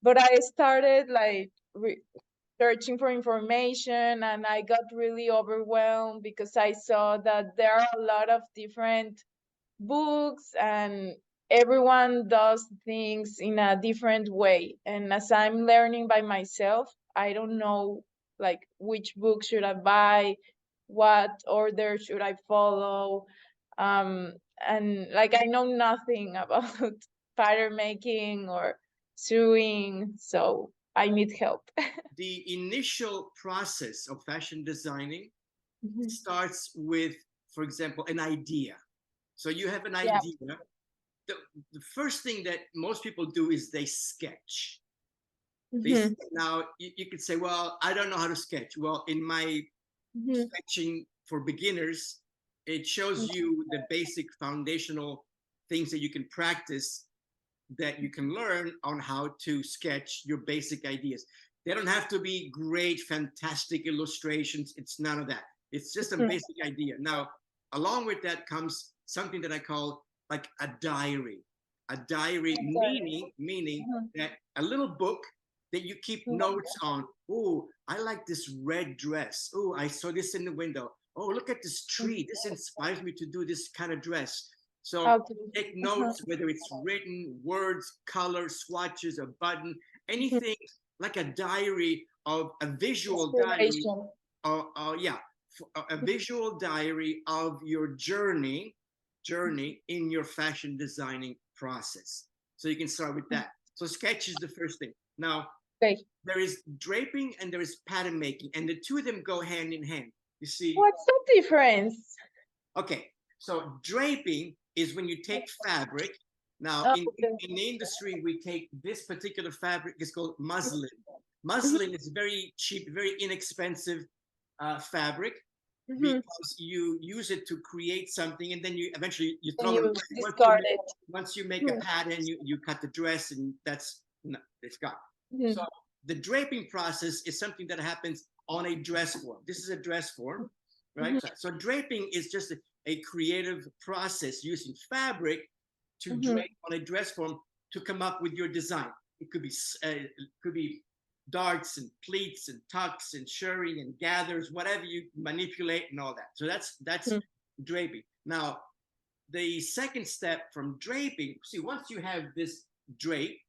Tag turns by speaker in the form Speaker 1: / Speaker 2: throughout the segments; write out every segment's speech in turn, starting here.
Speaker 1: But I started like searching for information, and I got really overwhelmed because I saw that there are a lot of different books, and everyone does things in a different way. And as I'm learning by myself, I don't know like which book should I buy, what order should I follow. And like I know nothing about pattern making or sewing, so I need help.
Speaker 2: The initial process of fashion designing
Speaker 1: Mhm.
Speaker 2: starts with, for example, an idea. So you have an
Speaker 1: Yeah.
Speaker 2: idea. The first thing that most people do is they sketch.
Speaker 1: Hmm.
Speaker 2: Now, you could say, well, I don't know how to sketch. Well, in my
Speaker 1: Hmm.
Speaker 2: sketching for beginners, it shows you the basic foundational things that you can practice, that you can learn on how to sketch your basic ideas. They don't have to be great, fantastic illustrations. It's none of that. It's just a basic idea. Now, along with that comes something that I call like a diary. A diary meaning that a little book that you keep notes on. Oh, I like this red dress. Oh, I saw this in the window. Oh, look at this tree. This inspires me to do this kind of dress. So
Speaker 1: Okay.
Speaker 2: take
Speaker 1: Uh-huh.
Speaker 2: notes, whether it's written, words, colors, swatches, a button, anything like a diary of a visual diary.
Speaker 1: Inspiration.
Speaker 2: Yeah, a visual diary of your journey in your fashion designing process. So you can start with that. So sketch is the first thing. Now,
Speaker 1: Okay.
Speaker 2: there is draping and there is pattern making, and the two of them go hand in hand. You see,
Speaker 1: What's the difference?
Speaker 2: okay, so draping is when you take fabric. Now,
Speaker 1: Oh,
Speaker 2: in the industry, we take this particular fabric, it's called
Speaker 1: okay.
Speaker 2: muslin.
Speaker 1: Mhm.
Speaker 2: Muslin is very cheap, very inexpensive fabric,
Speaker 1: Mhm.
Speaker 2: because you use it to create something, and then you eventually you
Speaker 1: And
Speaker 2: throw it
Speaker 1: you
Speaker 2: away.
Speaker 1: discard it.
Speaker 2: Once you make a
Speaker 1: Mhm.
Speaker 2: pattern, you cut the dress, and that's no, it's gone. So
Speaker 1: Mhm.
Speaker 2: the draping process is something that happens on a dress form. This is a dress form, right?
Speaker 1: Mhm.
Speaker 2: So draping is just a creative process using fabric to
Speaker 1: Mhm.
Speaker 2: drape on a dress form to come up with your design. It could be darts and pleats and tucks and shirring and gathers, whatever you manipulate and all that. So that's
Speaker 1: Mhm.
Speaker 2: draping. Now, the second step from draping, see, once you have this drape,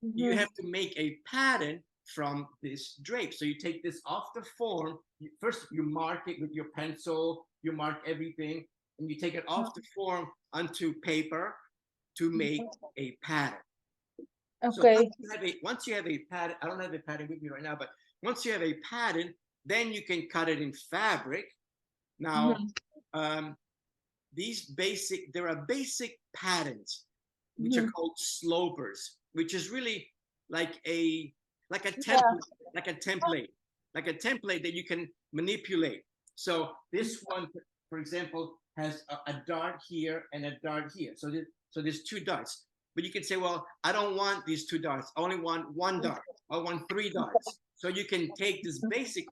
Speaker 2: you
Speaker 1: Mhm.
Speaker 2: have to make a pattern from this drape. So you take this off the form. First, you mark it with your pencil. You mark everything, and you take it off the form onto paper to make a pattern. So
Speaker 1: Okay.
Speaker 2: once you have a pattern, I don't have a pattern with me right now, but once you have a pattern, then you can cut it in fabric. Now,
Speaker 1: Mhm.
Speaker 2: um, there are basic patterns which are
Speaker 1: Mhm.
Speaker 2: called slopers, which is really like a like a
Speaker 1: Yeah.
Speaker 2: template, like a template, like a template that you can manipulate. So this one, for example, has a dart here and a dart here. So there's two darts. But you can say, well, I don't want these two darts. I only want one dart. I want three darts. So you can take this basic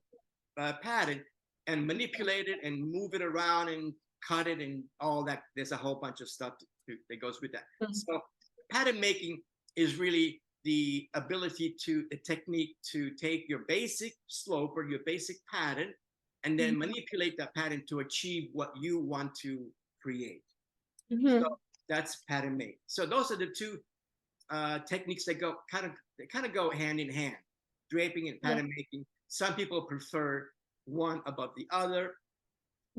Speaker 2: pattern and manipulate it and move it around and cut it and all that. There's a whole bunch of stuff that goes with that.
Speaker 1: Mhm.
Speaker 2: So pattern making is really the ability to a technique to take your basic slope or your basic pattern and then manipulate that pattern to achieve what you want to create. So
Speaker 1: Mhm.
Speaker 2: that's pattern making. So those are the two techniques that kind of go hand in hand, draping and
Speaker 1: Yeah.
Speaker 2: pattern making. Some people prefer one above the other.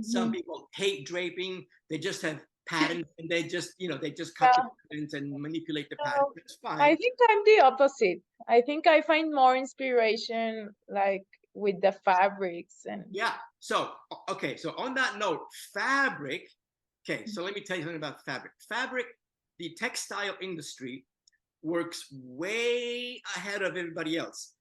Speaker 2: Some
Speaker 1: Mhm.
Speaker 2: people hate draping. They just have patterns and they just cut the
Speaker 1: Yeah.
Speaker 2: patterns and manipulate the pattern.
Speaker 1: So
Speaker 2: It's fine.
Speaker 1: I think I'm the opposite. I think I find more inspiration like with the fabrics and
Speaker 2: Yeah. So okay. So on that note, fabric. Okay. So let me tell you something about fabric. Fabric, the textile industry works way ahead of everybody else.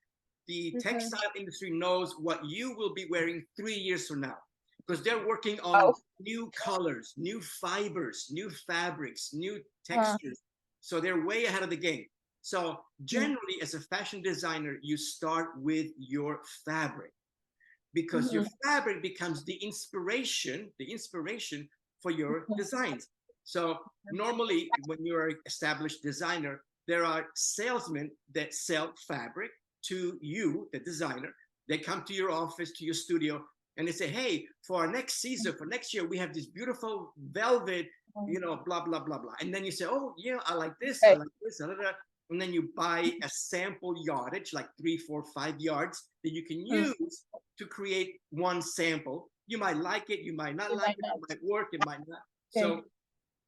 Speaker 2: The
Speaker 1: Mhm.
Speaker 2: textile industry knows what you will be wearing 3 years from now because they're working on
Speaker 1: Oh.
Speaker 2: new colors, new fibers, new fabrics, new
Speaker 1: Uh,
Speaker 2: textures. So they're way ahead of the game. So generally, as a fashion designer, you start with your fabric because your
Speaker 1: mhm.
Speaker 2: fabric becomes the inspiration for your designs. So normally when you're an established designer, there are salesmen that sell fabric to you, the designer. They come to your office, to your studio, and they say, hey, for our next season, for next year, we have this beautiful velvet, blah, blah, blah, blah. And then you say, oh, I like this, I like this, blah, blah, blah. And then you buy a sample yardage, like 3, 4, 5 yards that you can use to create one sample. You might like it, you might not like it, it might work, it might not.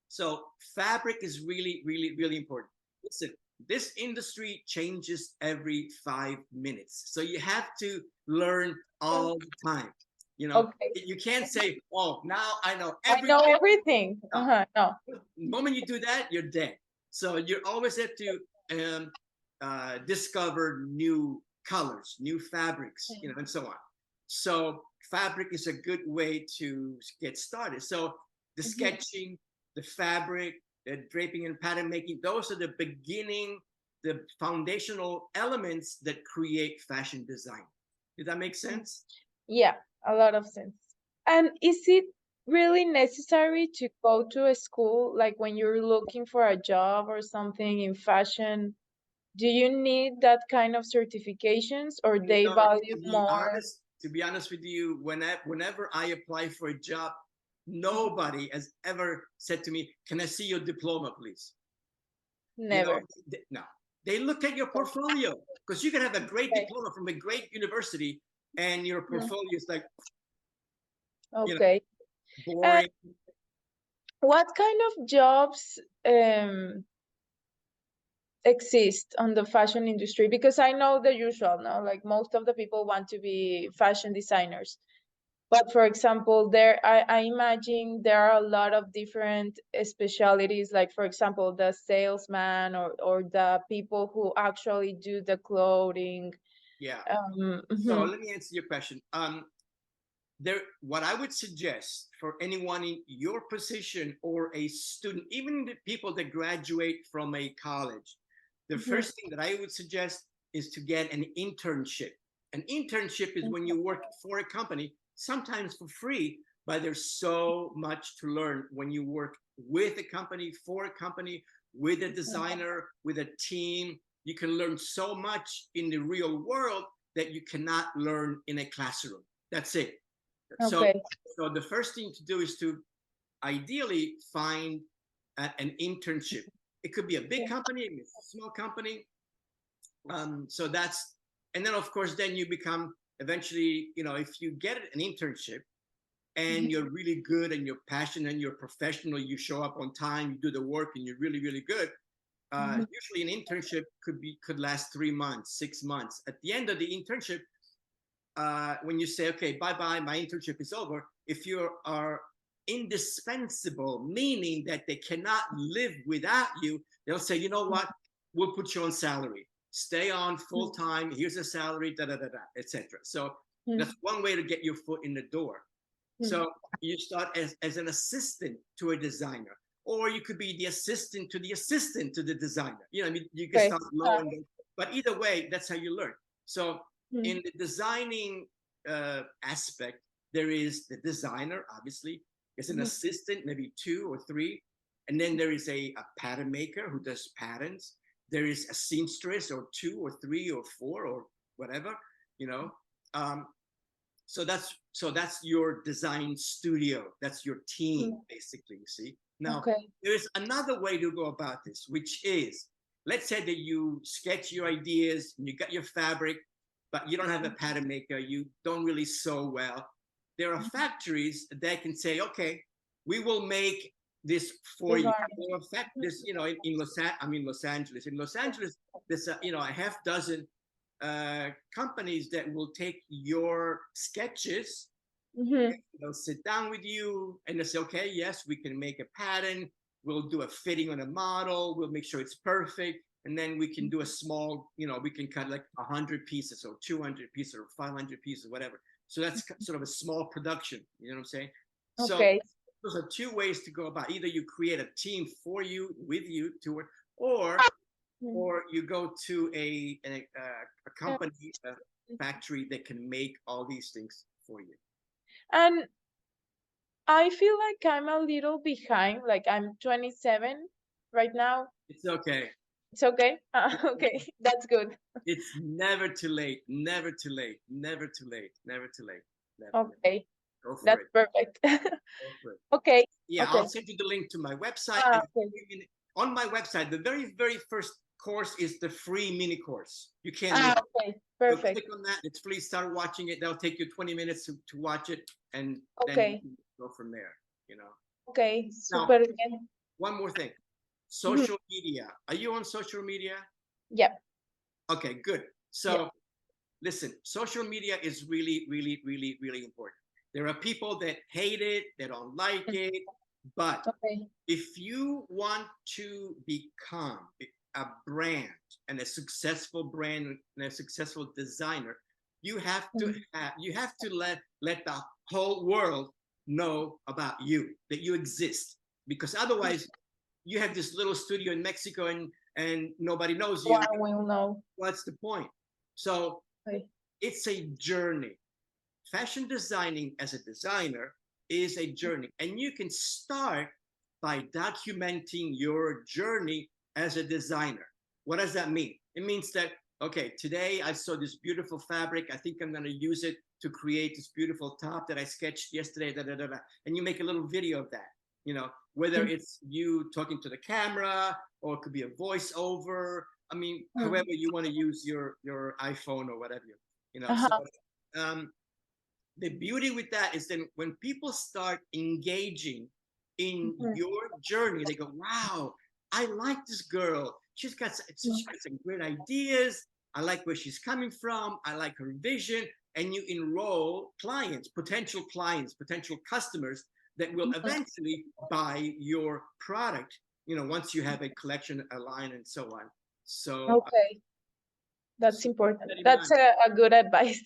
Speaker 2: So fabric is really, really, really important. Listen, this industry changes every 5 minutes. So you have to learn all the time. You can't say, oh, now I know everything.
Speaker 1: I know everything. No.
Speaker 2: The moment you do that, you're dead. So you always have to discover new colors, new fabrics, and so on. So fabric is a good way to get started. So the sketching, the fabric, the draping and pattern making, those are the beginning, the foundational elements that create fashion design. Did that make sense?
Speaker 1: Yeah, a lot of sense. And is it really necessary to go to a school, like when you're looking for a job or something in fashion? Do you need that kind of certifications, or they value more?
Speaker 2: To be honest with you, whenever I apply for a job, nobody has ever said to me, can I see your diploma, please?
Speaker 1: Never.
Speaker 2: No. They look at your portfolio, because you can have a great diploma from a great university and your portfolio is like, boring.
Speaker 1: What kind of jobs exist on the fashion industry? Because I know the usual, no, like most of the people want to be fashion designers. But for example, I imagine there are a lot of different specialties, like for example, the salesman or the people who actually do the clothing.
Speaker 2: Yeah. So let me answer your question. What I would suggest for anyone in your position or a student, even the people that graduate from a college, the first thing that I would suggest is to get an internship. An internship is when you work for a company, sometimes for free, but there's so much to learn when you work with a company, for a company, with a designer, with a team. You can learn so much in the real world that you cannot learn in a classroom. That's it. So the first thing to do is to ideally find an internship. It could be a big company, a small company. So that's, and then of course, then you become eventually, if you get an internship and you're really good and you're passionate and you're professional, you show up on time, you do the work and you're really, really good. Usually an internship could last 3 months, 6 months. At the end of the internship, when you say, okay, bye-bye, my internship is over, if you are indispensable, meaning that they cannot live without you, they'll say, you know what, we'll put you on salary. Stay on full-time, here's a salary, etc. So that's one way to get your foot in the door. So you start as an assistant to a designer, or you could be the assistant to the designer. You can start low and then, but either way, that's how you learn. So in the designing aspect, there is the designer, obviously. There's an assistant, maybe 2 or 3. And then there is a pattern maker who does patterns. There is a seamstress, or 2 or 3 or 4 or whatever, So that's your design studio. That's your team, basically, you see. Now, there's another way to go about this, which is, let's say that you sketch your ideas and you got your fabric, but you don't have a pattern maker, you don't really sew well. There are factories that can say, okay, we will make this for you. There are factories, in Los Angeles. In Los Angeles, there's a half dozen companies that will take your sketches. They'll sit down with you and they'll say, okay, yes, we can make a pattern. We'll do a fitting on a model. We'll make sure it's perfect. And then we can do a small, we can cut like 100 pieces or 200 pieces or 500 pieces, whatever. So that's sort of a small production. You know what I'm saying? So those are 2 ways to go about. Either you create a team for you, with you to work, or you go to a company, a factory that can make all these things for you.
Speaker 1: And I feel like I'm a little behind. Like I'm 27 right now.
Speaker 2: It's okay.
Speaker 1: It's okay. Okay, that's good.
Speaker 2: It's never too late. Never too late. Never too late. Never too late. Never.
Speaker 1: Okay,
Speaker 2: Go for
Speaker 1: that's
Speaker 2: it.
Speaker 1: perfect.
Speaker 2: Go for it.
Speaker 1: Okay,
Speaker 2: Yeah,
Speaker 1: okay.
Speaker 2: I'll send you the link to my website. And
Speaker 1: Okay.
Speaker 2: on my website, the very first course is the free mini course. You can't miss it.
Speaker 1: Okay,
Speaker 2: So
Speaker 1: perfect.
Speaker 2: click on that. It's free. Start watching it. That'll take you 20 minutes to watch it, and then you
Speaker 1: Okay,
Speaker 2: can go from there. You know.
Speaker 1: okay,
Speaker 2: Now,
Speaker 1: super bien.
Speaker 2: one more thing.
Speaker 1: Mhm.
Speaker 2: Social media. Are you on social media?
Speaker 1: Yep,
Speaker 2: Okay, good.
Speaker 1: yep.
Speaker 2: So listen, social media is really important. There are people that hate it, that don't like it, but
Speaker 1: Okay.
Speaker 2: if you want to become a brand and a successful brand and a successful designer,
Speaker 1: Mm.
Speaker 2: you have to let the whole world know about you, that you exist, because otherwise you have this little studio in Mexico and nobody knows you.
Speaker 1: One will know.
Speaker 2: What's the point? So
Speaker 1: Okay.
Speaker 2: it's a journey. Fashion designing as a designer is a journey, and you can start by documenting your journey as a designer. What does that mean? It means that, okay, today I saw this beautiful fabric. I think I'm going to use it to create this beautiful top that I sketched yesterday. Da, da, da, da. And you make a little video of that. You know, whether
Speaker 1: Mm.
Speaker 2: it's you talking to the camera or it could be a voiceover. I mean,
Speaker 1: Mm.
Speaker 2: however you want to use your iPhone or whatever. You know, so
Speaker 1: Uh-huh.
Speaker 2: um, the beauty with that is then when people start engaging in
Speaker 1: Mhm.
Speaker 2: your journey, they go, wow, I like this girl. She's
Speaker 1: Mm.
Speaker 2: got some great ideas. I like where she's coming from. I like her vision. And you enroll clients, potential customers that will
Speaker 1: Mhm.
Speaker 2: eventually buy your product, you know, once you have a collection, a line, and so on. So,
Speaker 1: Okay, that's
Speaker 2: so keep
Speaker 1: important.
Speaker 2: that in
Speaker 1: That's
Speaker 2: mind.
Speaker 1: a good advice.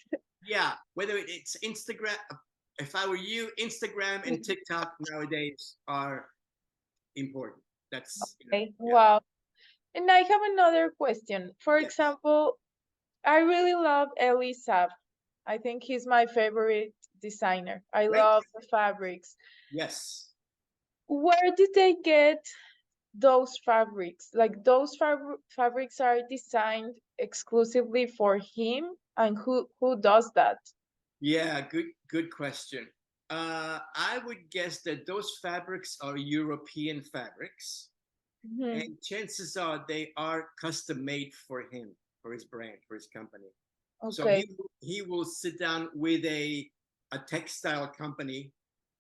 Speaker 2: Yeah, whether it's Instagram, if I were you, Instagram and TikTok nowadays are important. That's, you know,
Speaker 1: Okay,
Speaker 2: yeah.
Speaker 1: wow. And I have another question. For
Speaker 2: Yes.
Speaker 1: example, I really love Elie Saab. I think he's my favorite designer. I
Speaker 2: Great.
Speaker 1: love the fabrics.
Speaker 2: Yes.
Speaker 1: Where did they get those fabrics? Like those fabrics are designed exclusively for him, and who does that?
Speaker 2: Yeah, good question. I would guess that those fabrics are European fabrics,
Speaker 1: Mhm.
Speaker 2: and chances are they are custom made for him, for his brand, for his company. So
Speaker 1: Okay.
Speaker 2: he will sit down with a textile company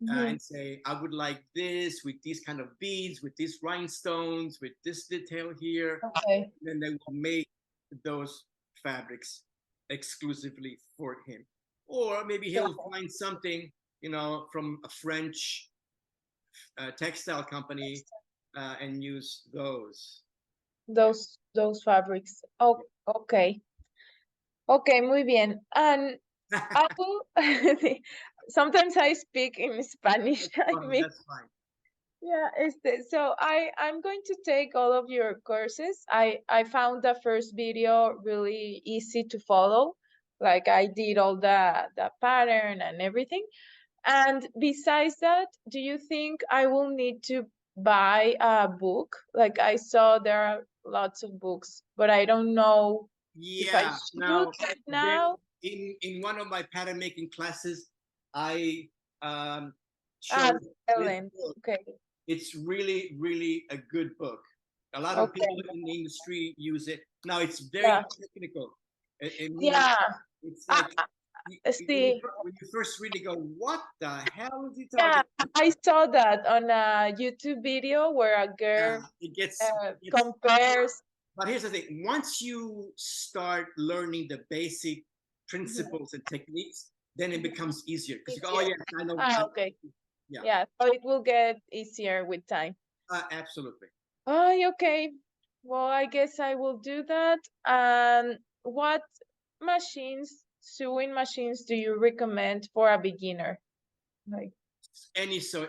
Speaker 1: Mhm.
Speaker 2: and say, I would like this with these kind of beads, with these rhinestones, with this detail here.
Speaker 1: Okay.
Speaker 2: Then they will make those fabrics exclusively for him. Or maybe
Speaker 1: Yeah.
Speaker 2: he'll find something, you know, from a French textile company and use those. Yeah.
Speaker 1: Those fabrics. Oh, okay. Okay, muy bien. And I will sometimes I speak in Spanish.
Speaker 2: That's
Speaker 1: I
Speaker 2: fine.
Speaker 1: mean,
Speaker 2: That's fine.
Speaker 1: yeah, so I'm going to take all of your courses. I found the first video really easy to follow. Like I did all the pattern and everything. And besides that, do you think I will need to buy a book? Like I saw there are lots of books, but I don't know if I
Speaker 2: Yeah.
Speaker 1: should
Speaker 2: Now,
Speaker 1: right
Speaker 2: there
Speaker 1: now.
Speaker 2: in one of my pattern making classes, I
Speaker 1: Ah,
Speaker 2: showed this
Speaker 1: Ellen.
Speaker 2: book.
Speaker 1: Okay.
Speaker 2: It's really a good book. A lot of
Speaker 1: Okay.
Speaker 2: people in the industry use it. Now it's
Speaker 1: Yeah.
Speaker 2: very technical. It means
Speaker 1: Yeah.
Speaker 2: it's
Speaker 1: I,
Speaker 2: like
Speaker 1: see.
Speaker 2: when you first read it, go, what the hell is he
Speaker 1: Yeah,
Speaker 2: talking?
Speaker 1: I saw that on a YouTube video where a girl
Speaker 2: It's
Speaker 1: compares.
Speaker 2: but here's the thing, once you start learning the basic
Speaker 1: Mhm.
Speaker 2: principles and techniques, then it becomes easier because you go, oh
Speaker 1: Easier.
Speaker 2: yes, I know.
Speaker 1: Ah, okay.
Speaker 2: Yeah,
Speaker 1: Yeah, so it will get easier with time.
Speaker 2: absolutely.
Speaker 1: Oh, okay. Well, I guess I will do that. And what sewing machines do you recommend for a beginner? Like
Speaker 2: Any so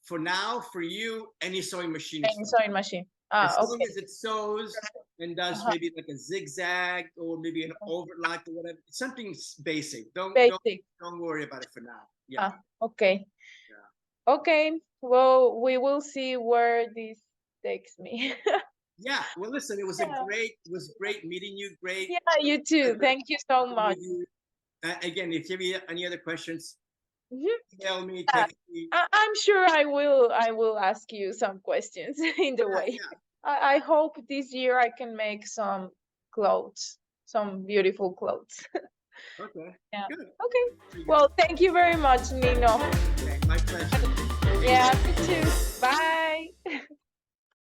Speaker 2: for now, for you, any sewing machine is
Speaker 1: any
Speaker 2: fine.
Speaker 1: sewing machine.
Speaker 2: As
Speaker 1: Ah,
Speaker 2: long
Speaker 1: okay.
Speaker 2: as it sews and does
Speaker 1: Uh-huh.
Speaker 2: maybe like a zigzag or maybe an overlap or whatever, something basic.
Speaker 1: Basic.
Speaker 2: Don't worry about it for now. Yeah,
Speaker 1: Ah, okay.
Speaker 2: yeah.
Speaker 1: Okay. Well, we will see where this takes me.
Speaker 2: Yeah. Well, listen,
Speaker 1: Yeah.
Speaker 2: it was great meeting you. Great.
Speaker 1: Yeah, you too. Thank you so much.
Speaker 2: With you. Again, if you have any other questions,
Speaker 1: Mhm.
Speaker 2: email me,
Speaker 1: Yeah,
Speaker 2: text me.
Speaker 1: I'm sure I will ask you some questions in the
Speaker 2: Yeah,
Speaker 1: way.
Speaker 2: yeah.
Speaker 1: I hope this year I can make some clothes, some beautiful clothes.
Speaker 2: Okay.
Speaker 1: Yeah.
Speaker 2: Good.
Speaker 1: Okay.
Speaker 2: Very good.
Speaker 1: Well, thank you very much, Nino.
Speaker 2: Okay, my pleasure. Take
Speaker 1: Yeah,
Speaker 2: care.
Speaker 1: you too. Bye.